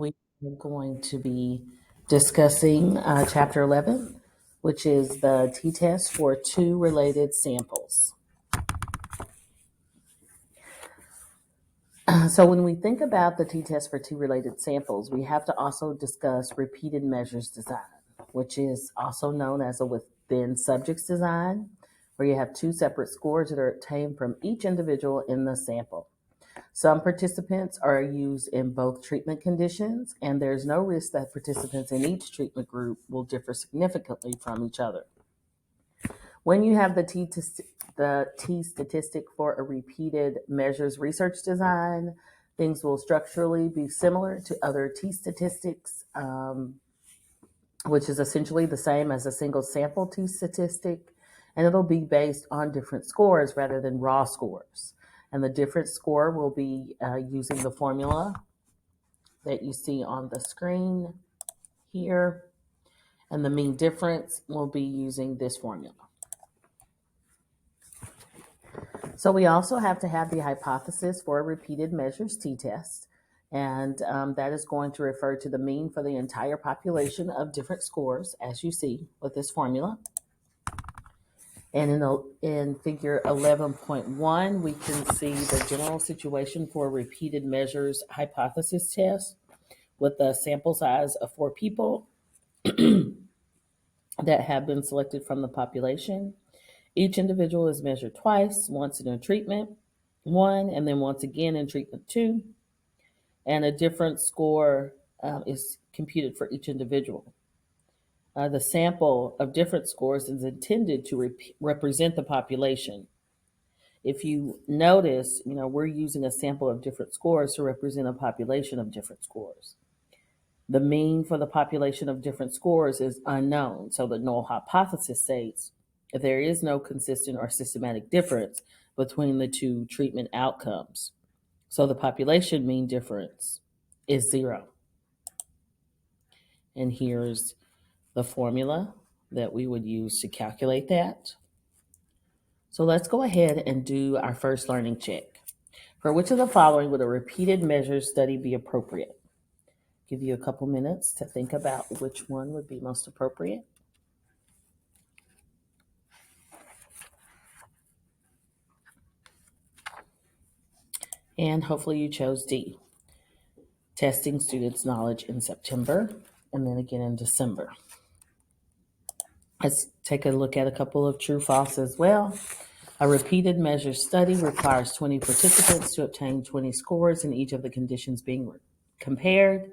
We are going to be discussing Chapter 11, which is the t-test for two related samples. So when we think about the t-test for two related samples, we have to also discuss repeated measures design, which is also known as a within subjects design, where you have two separate scores that are obtained from each individual in the sample. Some participants are used in both treatment conditions, and there's no risk that participants in each treatment group will differ significantly from each other. When you have the T statistic for a repeated measures research design, things will structurally be similar to other T statistics, which is essentially the same as a single sample T statistic, and it'll be based on different scores rather than raw scores. And the different score will be using the formula that you see on the screen here, and the mean difference will be using this formula. So we also have to have the hypothesis for a repeated measures t-test, and that is going to refer to the mean for the entire population of different scores, as you see with this formula. And in figure 11.1, we can see the general situation for a repeated measures hypothesis test with a sample size of 4 people that have been selected from the population. Each individual is measured twice, once in a treatment 1 and then once again in treatment 2, and a different score is computed for each individual. The sample of different scores is intended to represent the population. If you notice, we're using a sample of different scores to represent a population of different scores. The mean for the population of different scores is unknown, so the null hypothesis states that there is no consistent or systematic difference between the two treatment outcomes. So the population mean difference is 0. And here's the formula that we would use to calculate that. So let's go ahead and do our first learning check. For which of the following would a repeated measures study be appropriate? Give you a couple minutes to think about which one would be most appropriate. And hopefully you chose D, testing students' knowledge in September and then again in December. Let's take a look at a couple of true false as well. A repeated measures study requires 20 participants to obtain 20 scores in each of the conditions being compared.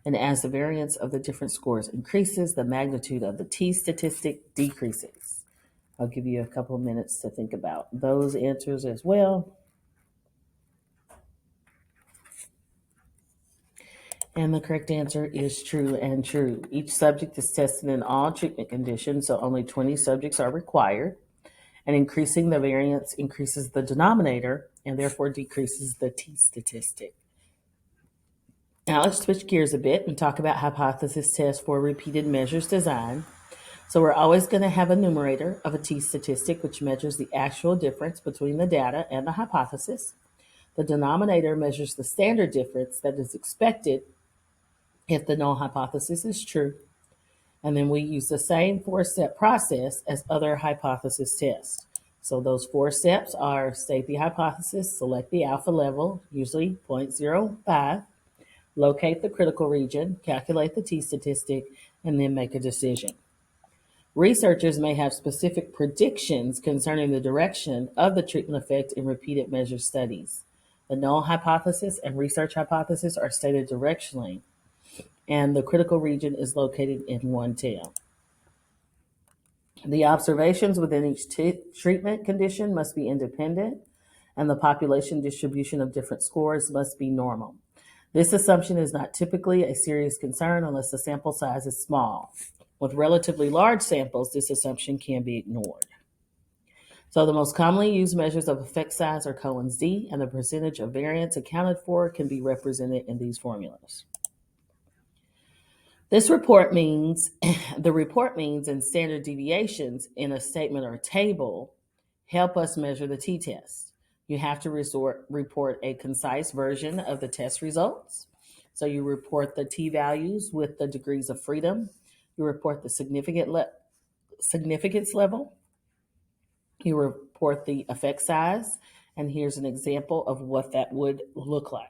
And as the variance of the different scores increases, the magnitude of the T statistic decreases. I'll give you a couple of minutes to think about those answers as well. And the correct answer is true and true. Each subject is tested in all treatment conditions, so only 20 subjects are required. And increasing the variance increases the denominator and therefore decreases the T statistic. Now let's switch gears a bit and talk about hypothesis tests for repeated measures design. So we're always going to have a numerator of a T statistic, which measures the actual difference between the data and the hypothesis. The denominator measures the standard difference that is expected if the null hypothesis is true. And then we use the same 4-step process as other hypothesis tests. So those 4 steps are state the hypothesis, select the alpha level, usually 0.05, locate the critical region, calculate the T statistic, and then make a decision. Researchers may have specific predictions concerning the direction of the treatment effect in repeated measure studies. The null hypothesis and research hypothesis are stated directionally, and the critical region is located in one tail. The observations within each treatment condition must be independent, and the population distribution of different scores must be normal. This assumption is not typically a serious concern unless the sample size is small. With relatively large samples, this assumption can be ignored. So the most commonly used measures of effect size are Cohen's d, and the percentage of variance accounted for can be represented in these formulas. The report means and standard deviations in a statement or table help us measure the t-test. You have to report a concise version of the test results. So you report the t-values with the degrees of freedom. You report the significance level. You report the effect size. And here's an example of what that would look like.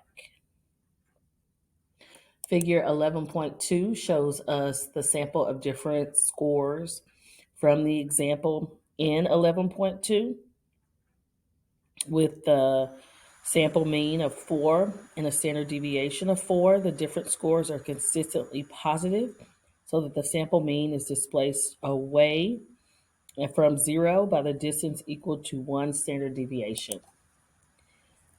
Figure 11.2 shows us the sample of different scores from the example in 11.2 with the sample mean of 4 and a standard deviation of 4. The different scores are consistently positive so that the sample mean is displaced away from 0 by the distance equal to 1 standard deviation.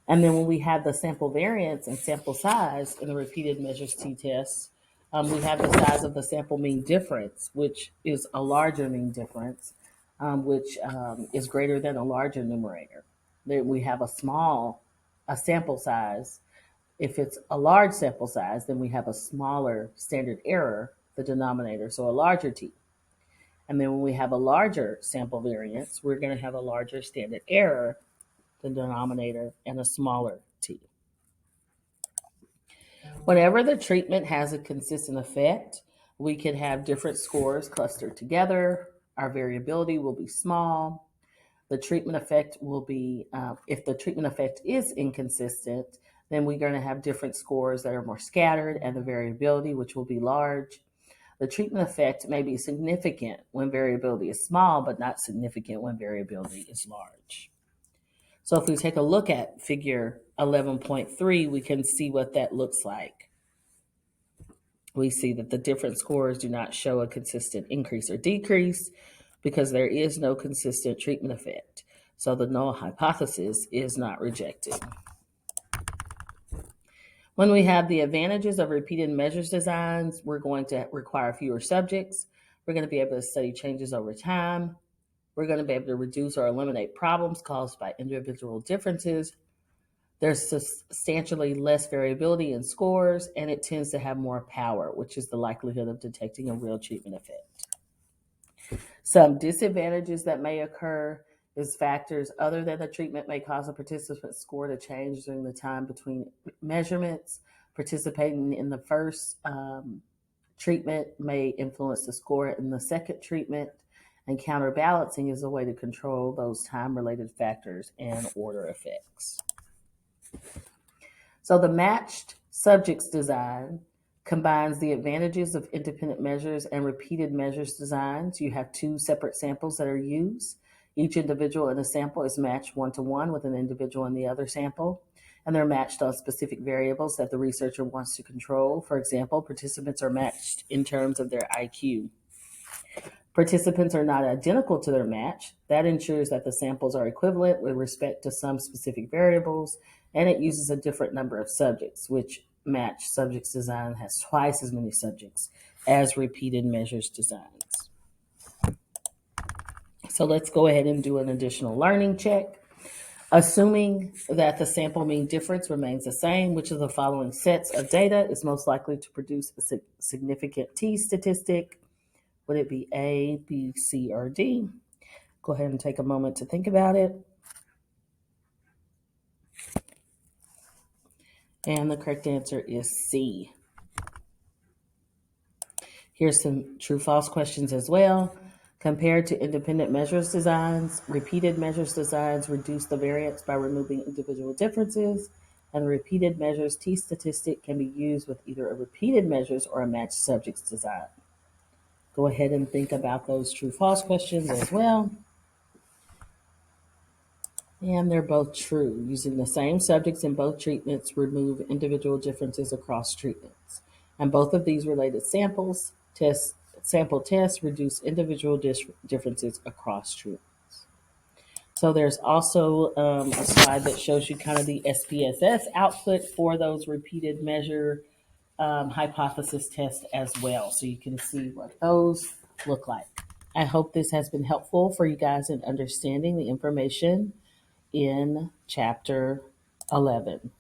And then when we have the sample variance and sample size in the repeated measures t-test, we have the size of the sample mean difference, which is a larger mean difference, which is greater than a larger numerator. Then we have a sample size. If it's a large sample size, then we have a smaller standard error, the denominator, so a larger t. And then when we have a larger sample variance, we're going to have a larger standard error, the denominator, and a smaller t. Whenever the treatment has a consistent effect, we can have different scores clustered together. Our variability will be small. The treatment effect will be, if the treatment effect is inconsistent, then we're going to have different scores that are more scattered and the variability, which will be large. The treatment effect may be significant when variability is small, but not significant when variability is large. So if we take a look at figure 11.3, we can see what that looks like. We see that the different scores do not show a consistent increase or decrease because there is no consistent treatment effect. So the null hypothesis is not rejected. When we have the advantages of repeated measures designs, we're going to require fewer subjects. We're going to be able to study changes over time. We're going to be able to reduce or eliminate problems caused by individual differences. There's substantially less variability in scores, and it tends to have more power, which is the likelihood of detecting a real treatment effect. Some disadvantages that may occur is factors other than the treatment may cause a participant's score to change during the time between measurements. Participating in the first treatment may influence the score in the second treatment, and counterbalancing is a way to control those time-related factors and order effects. So the matched subjects design combines the advantages of independent measures and repeated measures designs. You have two separate samples that are used. Each individual in a sample is matched one-to-one with an individual in the other sample, and they're matched on specific variables that the researcher wants to control. For example, participants are matched in terms of their IQ. Participants are not identical to their match. That ensures that the samples are equivalent with respect to some specific variables, and it uses a different number of subjects, which matched subjects design has twice as many subjects as repeated measures designs. So let's go ahead and do an additional learning check. Assuming that the sample mean difference remains the same, which of the following sets of data is most likely to produce a significant t statistic? Would it be A, B, C, or D? Go ahead and take a moment to think about it. And the correct answer is C. Here's some true-false questions as well. Compared to independent measures designs, repeated measures designs reduce the variance by removing individual differences, and the repeated measures t-statistic can be used with either a repeated measures or a matched subjects design. Go ahead and think about those true-false questions as well. And they're both true. Using the same subjects in both treatments remove individual differences across treatments. And both of these related sample tests reduce individual differences across treatments. So there's also a slide that shows you kind of the SPSS output for those repeated measure hypothesis tests as well. So you can see what those look like. I hope this has been helpful for you guys in understanding the information in chapter 11.